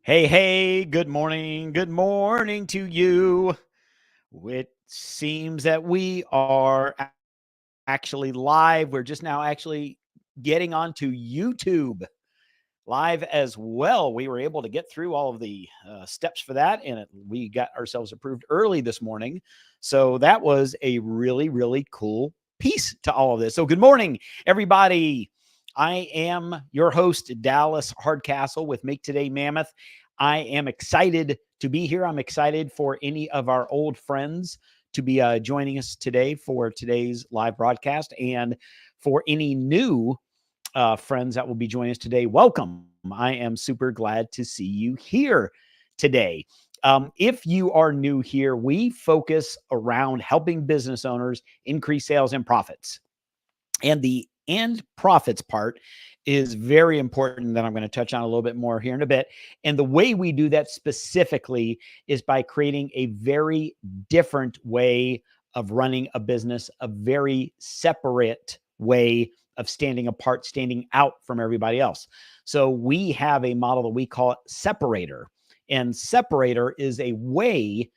Hey, hey, good morning. Good morning to you. It seems that we are actually live. We're just now actually getting onto YouTube live as well. We were able to get through all of the steps for that, and we got ourselves approved early this morning. So that was a really, really cool piece to all of this. So good morning, everybody. I am your host, Dallas Hardcastle with Make Today Mammoth. I am excited to be here. I'm excited for any of our old friends to be joining us today for today's live broadcast, and for any new friends that will be joining us today, welcome. I am super glad to see you here today. If you are new here, we focus around helping business owners increase sales and profits. And the and profits part is very important that I'm going to touch on a little bit more here in a bit. And the way we do that specifically is by creating a very different way of running a business, a very separate way of standing apart, standing out from everybody else. So we have a model that we call Separator. And Separator is a way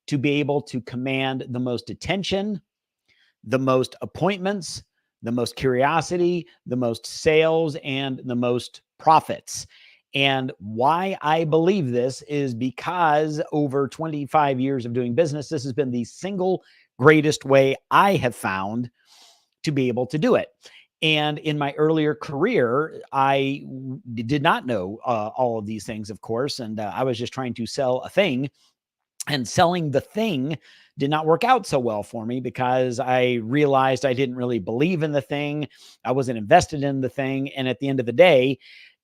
to be able to command the most attention, the most appointments, the most curiosity, the most sales, and the most profits. And why I believe this is because over 25 years of doing business, this has been the single greatest way I have found to be able to do it. And in my earlier career, I did not know all of these things, of course, and I was just trying to sell a thing, and selling the thing did not work out so well for me because I realized I didn't really believe in the thing. I wasn't invested in the thing. And at the end of the day,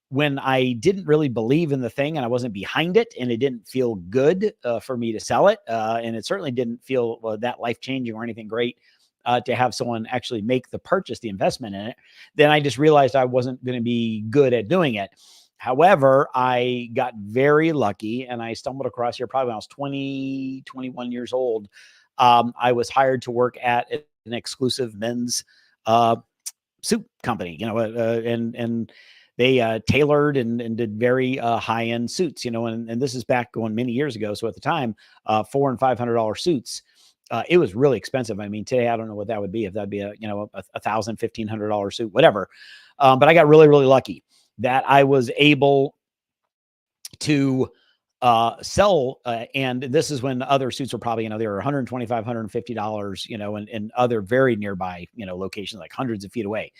when I didn't really believe in the thing and I wasn't behind it and it didn't feel good for me to sell it, and it certainly didn't feel that life-changing or anything great to have someone actually make the purchase, the investment in it, then I just realized I wasn't going to be good at doing it. However, I got very lucky and I stumbled across here probably when I was 20, 21 years old. I was hired to work at an exclusive men's suit company, and they tailored and did very high-end suits, and this is back going many years ago. So at the time, $400 and $500 suits, it was really expensive. I mean, today, I don't know what that would be, if that'd be a $1,000, $1,500 suit, whatever. But I got really, really lucky that I was able to sell. And this is when other suits were probably, they were $125, $150, and other very nearby, locations, like hundreds of feet away.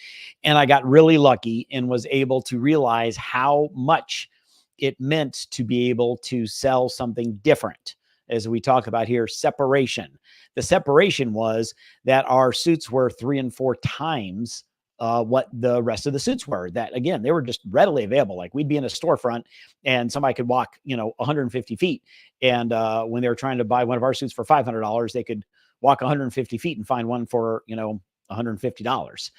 And I got really lucky and was able to realize how much it meant to be able to sell something different. As we talk about here, separation. The separation was that our suits were 3 and 4 times what the rest of the suits were. That, again, they were just readily available. Like, we'd be in a storefront and somebody could walk 150 feet, and when they were trying to buy one of our suits for $500, they could walk 150 feet and find one for $150.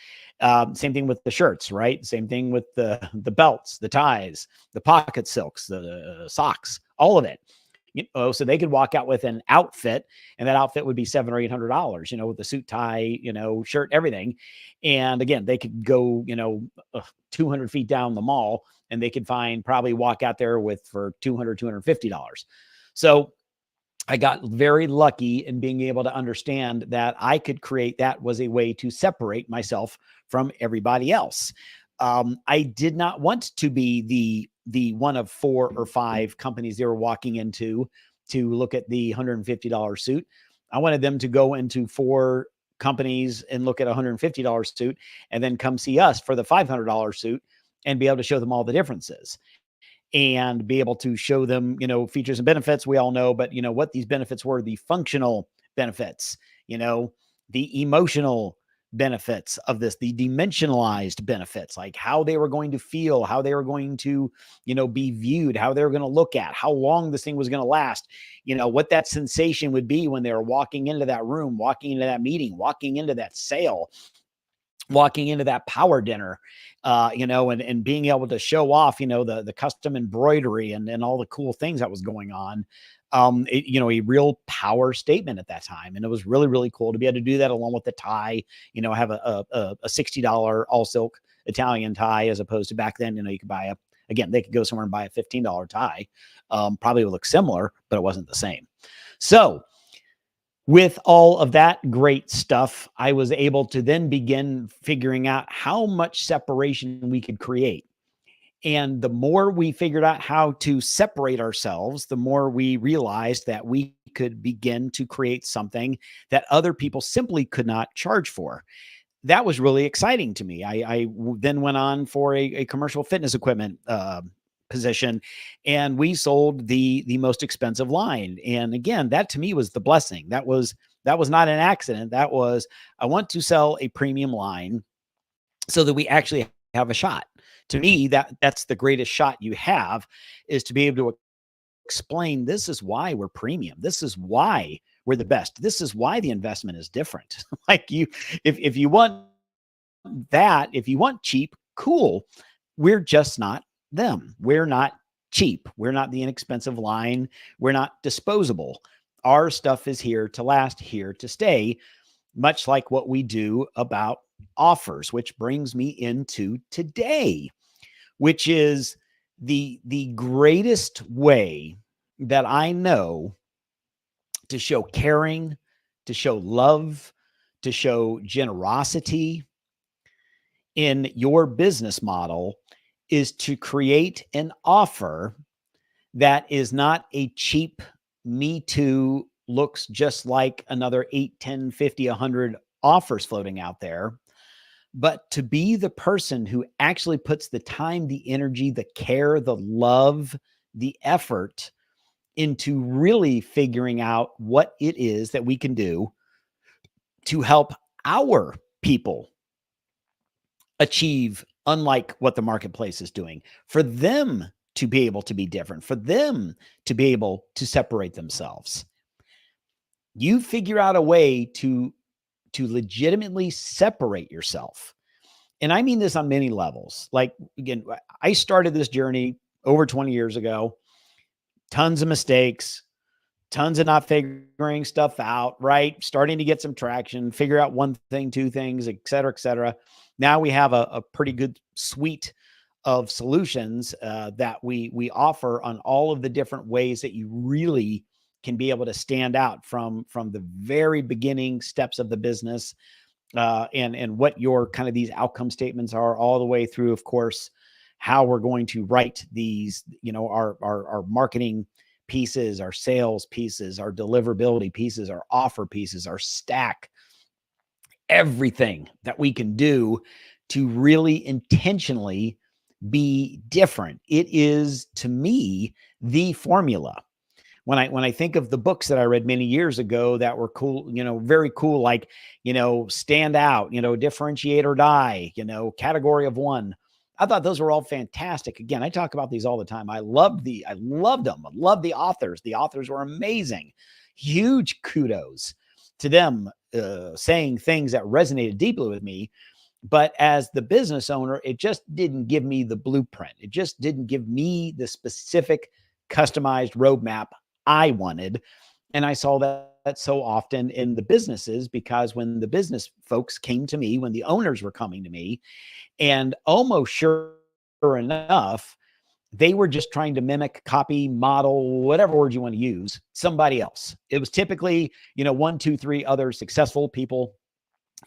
Same thing with the shirts, right? Same thing with the belts, the ties, the pocket silks, the socks, all of it. So they could walk out with an outfit, and that outfit would be $700 or $800, with the suit, tie, shirt, everything. And again, they could go, 200 feet down the mall, and they could probably walk out there for $200, $250. So I got very lucky in being able to understand that I could create, that was a way to separate myself from everybody else. I did not want to be the one of 4 or 5 companies they were walking into to look at the $150 suit. I wanted them to go into 4 companies and look at a $150 suit, and then come see us for the $500 suit and be able to show them all the differences and be able to show them, features and benefits. We all know, but what these benefits were: the functional benefits, the emotional benefits of this, the dimensionalized benefits, like how they were going to feel, how they were going to, be viewed, how they were going to look at, how long this thing was going to last, what that sensation would be when they were walking into that room, walking into that meeting, walking into that sale, walking into that power dinner, and being able to show off, the custom embroidery and all the cool things that was going on. A real power statement at that time. And it was really, really cool to be able to do that along with the tie, have a $60 all silk Italian tie, as opposed to back then, you could buy Again, they could go somewhere and buy a $15 tie. Probably would look similar, but it wasn't the same. So with all of that great stuff, I was able to then begin figuring out how much separation we could create. And the more we figured out how to separate ourselves, the more we realized that we could begin to create something that other people simply could not charge for. That was really exciting to me. I then went on for a commercial fitness equipment position, and we sold the most expensive line. And again, that to me was the blessing. That was not an accident. That was, I want to sell a premium line so that we actually have a shot. To me, that's the greatest shot you have, is to be able to explain, this is why we're premium. This is why we're the best. This is why the investment is different. Like if you want that, if you want cheap, cool. We're just not them. We're not cheap. We're not the inexpensive line. We're not disposable. Our stuff is here to last, here to stay, much like what we do about offers, which brings me into today, which is the greatest way that I know to show caring, to show love, to show generosity in your business model is to create an offer that is not a cheap me too, looks just like another 8, 10, 50, 100 offers floating out there, but to be the person who actually puts the time, the energy, the care, the love, the effort into really figuring out what it is that we can do to help our people achieve unlike what the marketplace is doing, for them to be able to be different, for them to be able to separate themselves. You figure out a way to legitimately separate yourself. And I mean this on many levels. Like, again, I started this journey over 20 years ago, tons of mistakes, tons of not figuring stuff out, right? Starting to get some traction, figure out one thing, two things, et cetera, et cetera. Now we have a pretty good suite of solutions that we offer on all of the different ways that you really can be able to stand out from the very beginning steps of the business, and what your kind of these outcome statements are, all the way through, of course, how we're going to write these, our marketing pieces, our sales pieces, our deliverability pieces, our offer pieces, our stack, everything that we can do to really intentionally be different. It is, to me, the formula. When I think of the books that I read many years ago that were cool, very cool, like, stand out, differentiate or die, category of one. I thought those were all fantastic. Again, I talk about these all the time. I loved them. I loved the authors. The authors were amazing. Huge kudos to them, saying things that resonated deeply with me. But as the business owner, it just didn't give me the blueprint. It just didn't give me the specific customized roadmap I wanted. And I saw that so often in the businesses, because when the business folks came to me, when the owners were coming to me, and almost sure enough, they were just trying to mimic, copy, model, whatever word you want to use, somebody else. It was typically, 1, 2, 3 other successful people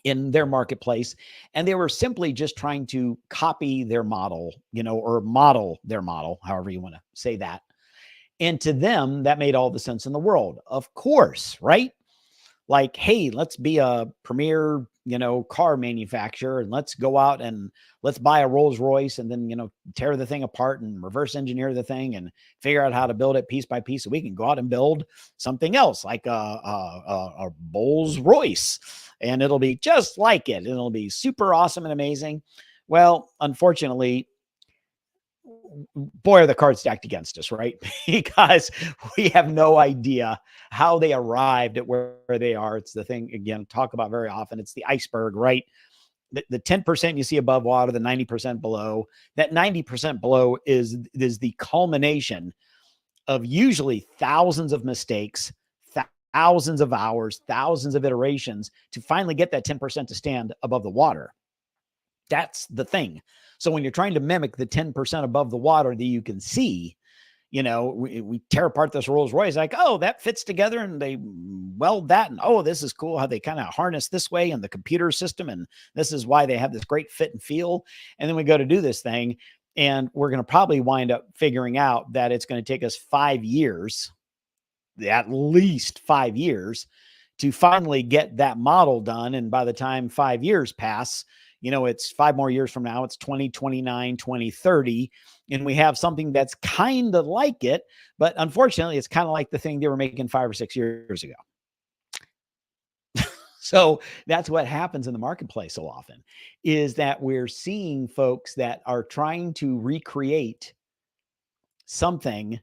in their marketplace. And they were simply just trying to copy their model, or model their model, however you want to say that. And to them, that made all the sense in the world. Of course, right? Like, hey, let's be a premier, car manufacturer, and let's go out and let's buy a Rolls Royce and then, tear the thing apart and reverse engineer the thing and figure out how to build it piece by piece so we can go out and build something else like a Rolls Royce, and it'll be just like it. And it'll be super awesome and amazing. Well, unfortunately, boy, are the cards stacked against us, right? Because we have no idea how they arrived at where they are. It's the thing, again, talk about very often. It's the iceberg, right? The 10% you see above water, the 90% below. That 90% below is the culmination of usually thousands of mistakes, thousands of hours, thousands of iterations to finally get that 10% to stand above the water. That's the thing. So when you're trying to mimic the 10% above the water that you can see, we tear apart this Rolls Royce, like, oh, that fits together, and they weld that, and oh, this is cool how they kind of harness this way in the computer system, and this is why they have this great fit and feel. And then we go to do this thing, and we're going to probably wind up figuring out that it's going to take us 5 years, at least 5 years, to finally get that model done. And by the time 5 years pass, it's 5 more years from now, it's 2029, 2030. And we have something that's kind of like it, but unfortunately, it's kind of like the thing they were making 5 or 6 years ago. So that's what happens in the marketplace so often, is that we're seeing folks that are trying to recreate something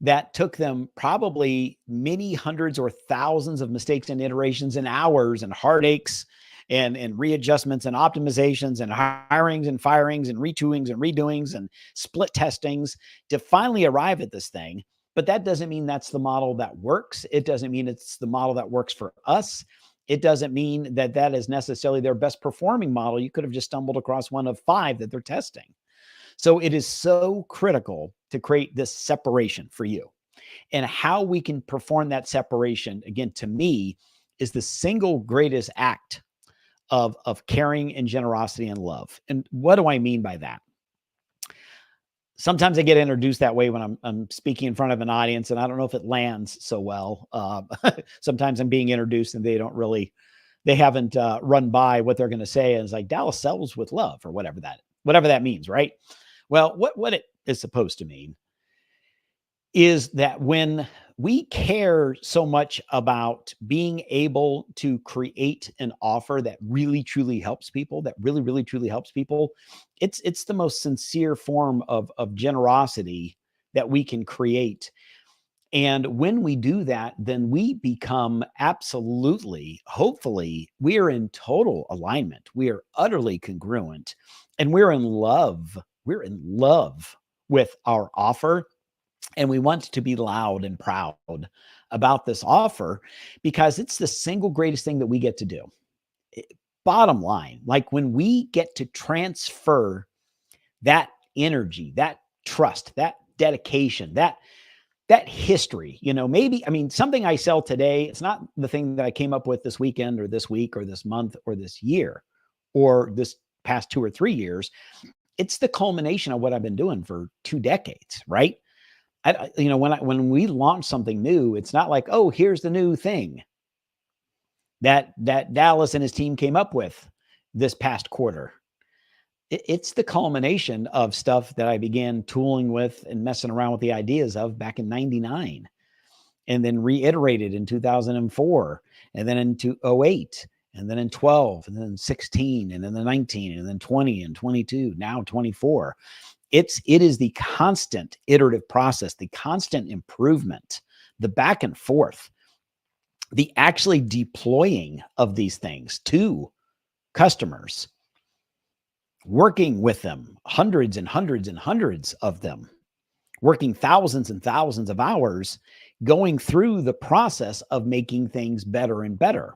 that took them probably many hundreds or thousands of mistakes and iterations and hours and heartaches and readjustments and optimizations and hirings and firings and retooings and redoings and split testings to finally arrive at this thing. But that doesn't mean that's the model that works. It doesn't mean it's the model that works for us. It doesn't mean that that is necessarily their best performing model. You could have just stumbled across one of 5 that they're testing. So it is so critical to create this separation for you. And how we can perform that separation, again, to me, is the single greatest act of caring and generosity and love. And what do I mean by that? Sometimes I get introduced that way when I'm speaking in front of an audience, and I don't know if it lands so well. Sometimes I'm being introduced and they haven't run by what they're going to say. And it's like, Dallas sells with love, or whatever that means, right? Well, what it is supposed to mean is that when we care so much about being able to create an offer that really truly helps people, it's the most sincere form of generosity that we can create. And when we do that, then we become absolutely, hopefully, we are in total alignment. We are utterly congruent, and we're in love. We're in love with our offer. And we want to be loud and proud about this offer because it's the single greatest thing that we get to do. Bottom line, like when we get to transfer that energy, that trust, that dedication, that history, something I sell today, it's not the thing that I came up with this weekend or this week or this month or this year or this past 2 or 3 years. It's the culmination of what I've been doing for 2 decades, right? When we launch something new, it's not like, oh, here's the new thing that Dallas and his team came up with this past quarter. It's the culmination of stuff that I began tooling with and messing around with the ideas of back in 99, and then reiterated in 2004, and then in 2008, and then in 12, and then 16, and then 19, and then 20 and 22, now 24. It is the constant iterative process, the constant improvement, the back and forth, the actually deploying of these things to customers, working with them, hundreds and hundreds and hundreds of them, working thousands and thousands of hours, going through the process of making things better and better.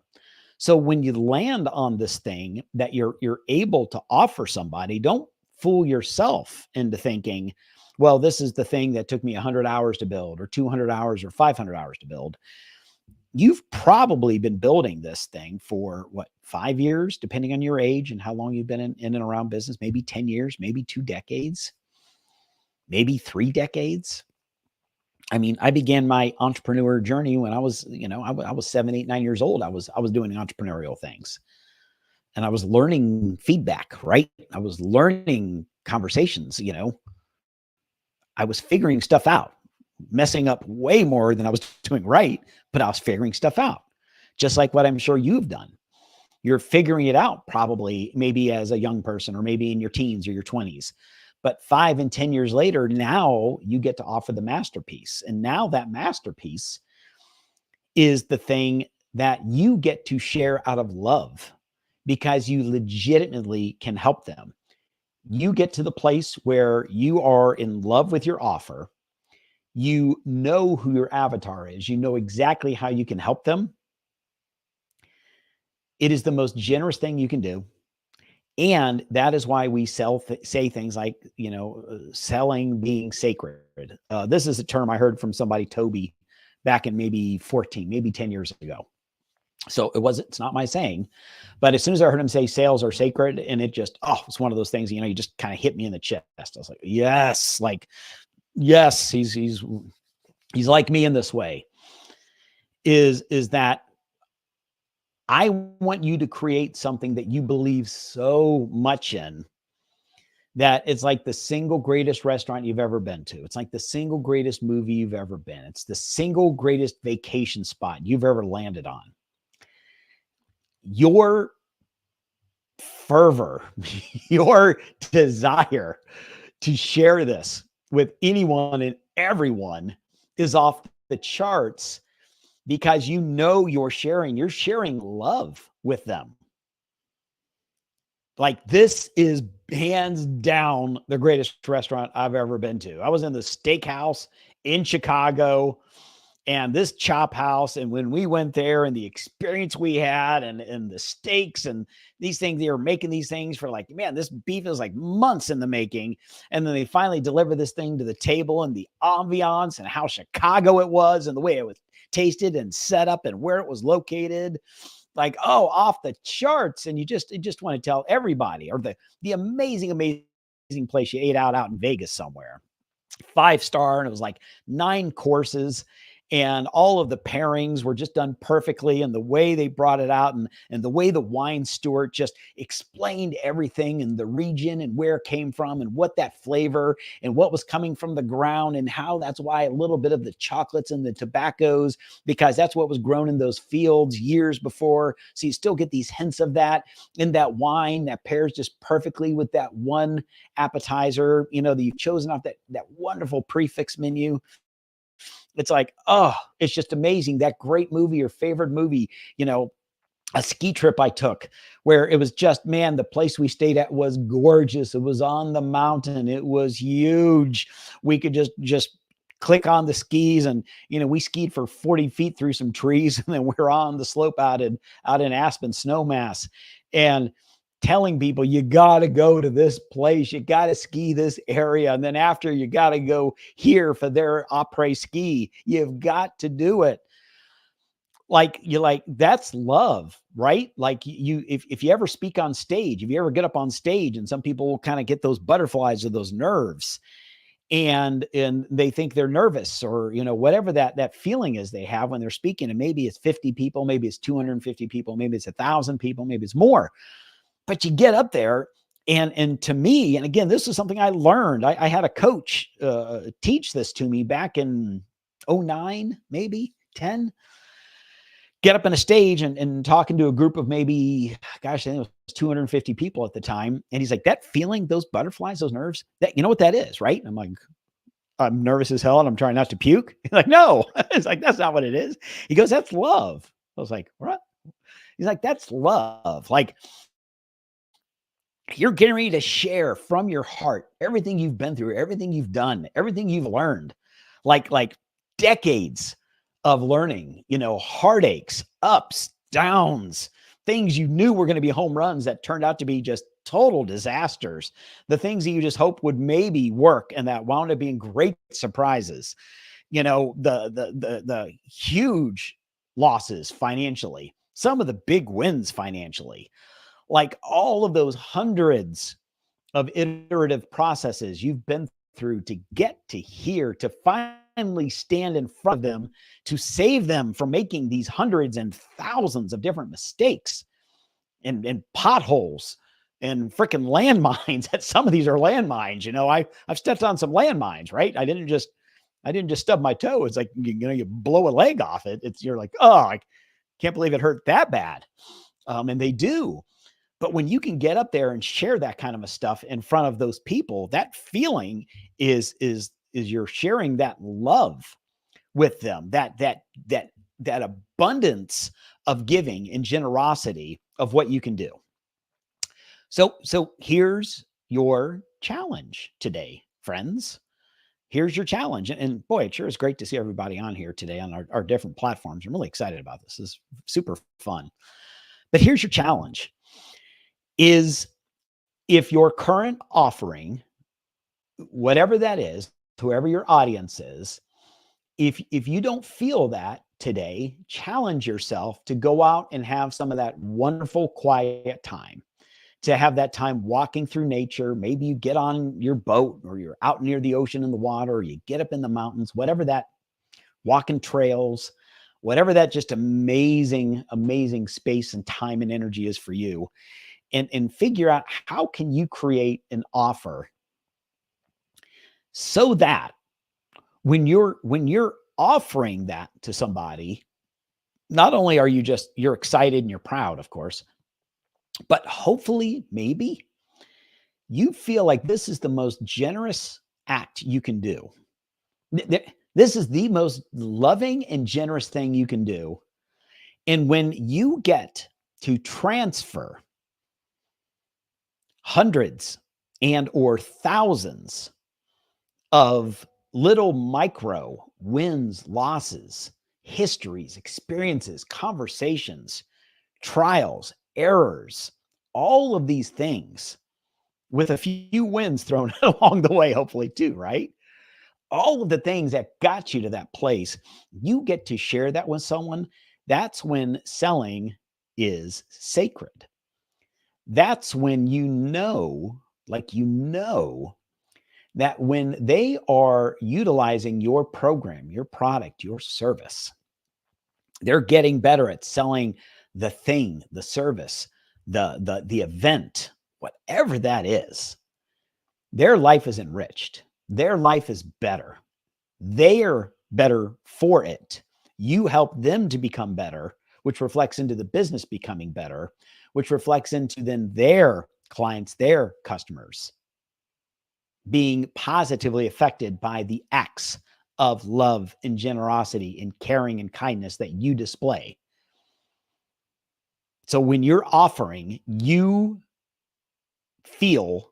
So when you land on this thing that you're able to offer somebody, don't fool yourself into thinking, well, this is the thing that took me 100 hours to build, or 200 hours, or 500 hours to build. You've probably been building this thing for 5 years, depending on your age and how long you've been in and around business, maybe 10 years, maybe 2 decades, maybe 3 decades. I mean, I began my entrepreneur journey when I was, I was 7, 8, 9 years old. I was doing entrepreneurial things. And I was learning feedback, right? I was learning conversations, I was figuring stuff out, messing up way more than I was doing right, but I was figuring stuff out. Just like what I'm sure you've done. You're figuring it out probably maybe as a young person, or maybe in your teens or your 20s. But 5 and 10 years later, now you get to offer the masterpiece. And now that masterpiece is the thing that you get to share out of love, because you legitimately can help them. You get to the place where you are in love with your offer. You know who your avatar is. You know exactly how you can help them. It is the most generous thing you can do. And that is why we say things like, selling being sacred. This is a term I heard from somebody, Toby, back in maybe 14, maybe 10 years ago. So it's not my saying, but as soon as I heard him say sales are sacred, and it's one of those things, you just kind of hit me in the chest. I was like, yes, yes, he's like me in this way, is that I want you to create something that you believe so much in that it's like the single greatest restaurant you've ever been to. It's like the single greatest movie you've ever been. It's the single greatest vacation spot you've ever landed on. Your fervor, your desire to share this with anyone and everyone is off the charts, because you're sharing love with them. Like, this is hands down the greatest restaurant I've ever been to. I was in the steakhouse in Chicago, and this chop house, and when we went there and the experience we had, and the steaks and these things, they were making these things for like, man, this beef is like months in the making. And then they finally deliver this thing to the table, and the ambiance and how Chicago it was and the way it was tasted and set up and where it was located, like, oh, off the charts. And you just want to tell everybody, or the amazing place you ate out in Vegas somewhere, 5-star, and it was like 9 courses, and all of the pairings were just done perfectly, and the way they brought it out, and the way the wine steward just explained everything, and the region and where it came from, and what that flavor and what was coming from the ground, and how that's why a little bit of the chocolates and the tobaccos, because that's what was grown in those fields years before. So you still get these hints of that in that wine that pairs just perfectly with that one appetizer, that you've chosen off that wonderful prefix menu. It's like, oh, it's just amazing. That great movie, your favorite movie, a ski trip I took where it was just, man, the place we stayed at was gorgeous. It was on the mountain. It was huge. We could just click on the skis, and, we skied for 40 feet through some trees, and then we're on the slope out in Aspen, Snowmass, and telling people, you got to go to this place, you got to ski this area, and then after, you got to go here for their après ski. You've got to do it. That's love, right? Like, if you ever speak on stage, if you ever get up on stage, and some people will kind of get those butterflies or those nerves, and they think they're nervous, or whatever that feeling is they have when they're speaking, and maybe it's 50 people, maybe it's 250 people, maybe it's 1,000 people, maybe it's more. But you get up there, and to me, and again, this is something I learned. I had a coach teach this to me back in 09, maybe 10. Get up on a stage and talking to a group of maybe, gosh, I think it was 250 people at the time. And he's like, that feeling, those butterflies, those nerves, that, you know what that is, right? And I'm like, I'm nervous as hell, and I'm trying not to puke. He's like, no. It's like, that's not what it is. He goes, that's love. I was like, what? He's like, that's love. Like, you're getting ready to share from your heart everything you've been through, everything you've done, everything you've learned, like decades of learning, heartaches, ups, downs, things you knew were going to be home runs that turned out to be just total disasters, the things that you just hoped would maybe work and that wound up being great surprises, the huge losses financially, some of the big wins financially, like all of those hundreds of iterative processes you've been through to get to here, to finally stand in front of them, to save them from making these hundreds and thousands of different mistakes and potholes and freaking landmines. That some of these are landmines. I've stepped on some landmines, right? I didn't just stub my toe. It's like, you blow a leg off it. You're like, oh, I can't believe it hurt that bad. And they do. But when you can get up there and share that kind of stuff in front of those people, that feeling is you're sharing that love with them, that abundance of giving and generosity of what you can do. So here's your challenge today, friends. Here's your challenge. And boy, it sure is great to see everybody on here today on our different platforms. I'm really excited about this. This is super fun. But here's your challenge. Is If your current offering, whatever that is, whoever your audience is, if you don't feel that today, challenge yourself to go out and have some of that wonderful quiet time, to have that time walking through nature. Maybe you get on your boat, or you're out near the ocean in the water, or you get up in the mountains, whatever that, walking trails, whatever that just amazing, amazing space and time and energy is for you. And figure out, how can you create an offer so that when you're offering that to somebody, not only are you're excited and you're proud, of course, but hopefully maybe you feel like this is the most generous act you can do. This is the most loving and generous thing you can do. And when you get to transfer hundreds and or thousands of little micro wins, losses, histories, experiences, conversations, trials, errors, all of these things, with a few wins thrown along the way, hopefully too, right? All of the things that got you to that place, you get to share that with someone. That's when selling is sacred. That's when like that when they are utilizing your program, your product, your service, they're getting better at selling the thing, the service, the event, whatever that is. Their life is enriched. Their life is better. They're better for it. You help them to become better, which reflects into the business becoming better, which reflects into then their clients, their customers being positively affected by the acts of love and generosity and caring and kindness that you display. So when you're offering, you feel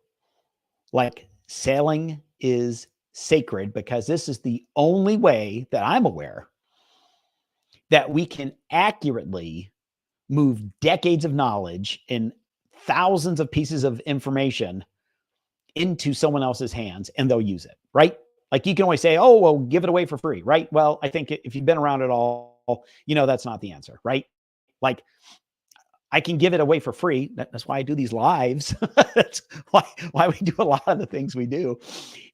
like selling is sacred, because this is the only way that I'm aware that we can accurately move decades of knowledge and thousands of pieces of information into someone else's hands, and they'll use it, right? Like, you can always say, oh, well, give it away for free, right? Well, I think if you've been around at all, that's not the answer, right? Like, I can give it away for free. That's why I do these lives. That's why we do a lot of the things we do,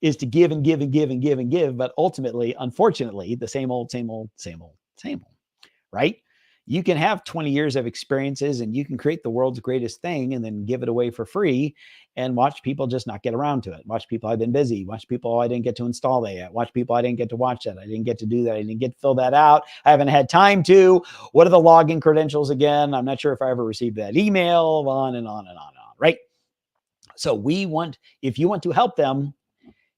is to give and give and give and give and give. But ultimately, unfortunately, the same old, right? You can have 20 years of experiences and you can create the world's greatest thing and then give it away for free and watch people just not get around to it. Watch people, I've been busy. Watch people, I didn't get to install that yet. Watch people, I didn't get to watch that. I didn't get to do that. I didn't get to fill that out. I haven't had time to. What are the login credentials again? I'm not sure if I ever received that email, on and on and on and on, right? So if you want to help them,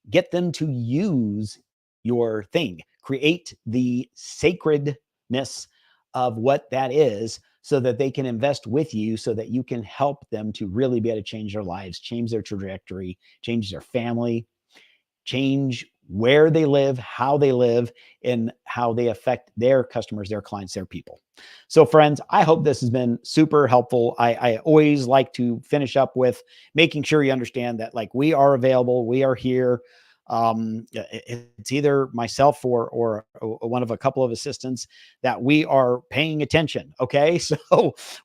get them to use your thing, create the sacredness of what that is, so that they can invest with you, so that you can help them to really be able to change their lives, change their trajectory, change their family, change where they live, how they live, and how they affect their customers, their clients, their people. So friends, I hope this has been super helpful. I always like to finish up with making sure you understand that, like, we are available, we are here. It's either myself or one of a couple of assistants that we are paying attention. Okay. So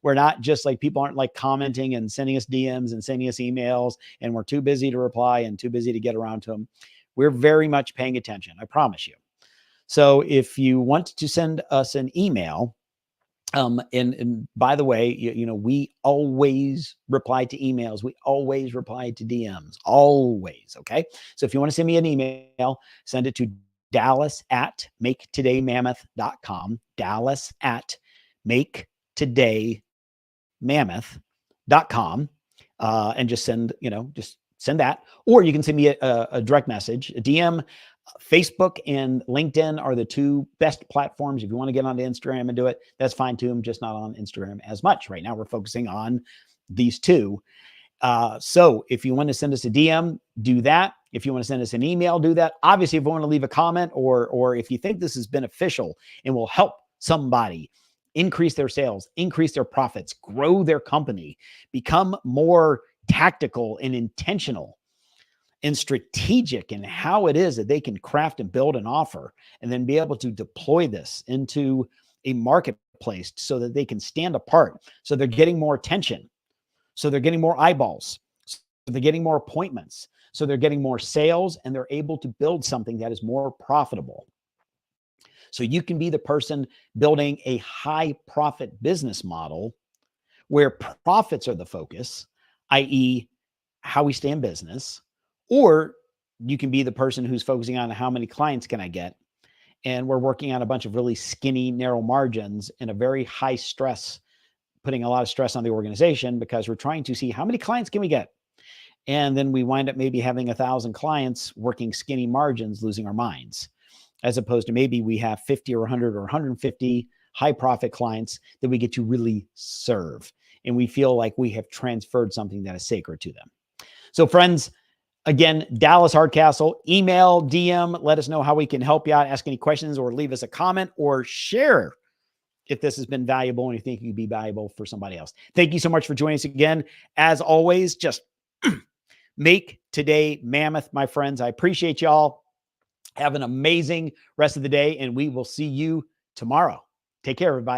we're not just like, people aren't like commenting and sending us DMs and sending us emails, and we're too busy to reply and too busy to get around to them. We're very much paying attention, I promise you. So if you want to send us an email, and by the way, we always reply to emails. We always reply to DMs, always. Okay. So if you want to send me an email, send it to dallas@maketodaymammoth.com, dallas@maketodaymammoth.com, and just send that, or you can send me a direct message, a DM. Facebook and LinkedIn are the two best platforms. If you want to get onto Instagram and do it, that's fine too. I'm just not on Instagram as much right now. We're focusing on these two. So if you want to send us a DM, do that. If you want to send us an email, do that. Obviously, if you want to leave a comment, or if you think this is beneficial and will help somebody increase their sales, increase their profits, grow their company, become more tactical and intentional and strategic in how it is that they can craft and build an offer, and then be able to deploy this into a marketplace so that they can stand apart. So they're getting more attention. So they're getting more eyeballs. So they're getting more appointments. So they're getting more sales, and they're able to build something that is more profitable. So you can be the person building a high profit business model where profits are the focus, i.e., how we stay in business. Or you can be the person who's focusing on how many clients can I get? And we're working on a bunch of really skinny, narrow margins and a very high stress, putting a lot of stress on the organization because we're trying to see how many clients can we get? And then we wind up maybe having 1,000 clients working skinny margins, losing our minds, as opposed to maybe we have 50 or 100 or 150 high profit clients that we get to really serve. And we feel like we have transferred something that is sacred to them. So friends, again, Dallas Hardcastle, email, DM, let us know how we can help you out, ask any questions, or leave us a comment, or share if this has been valuable and you think it could be valuable for somebody else. Thank you so much for joining us again. As always, just make today mammoth, my friends. I appreciate y'all. Have an amazing rest of the day, and we will see you tomorrow. Take care, everybody.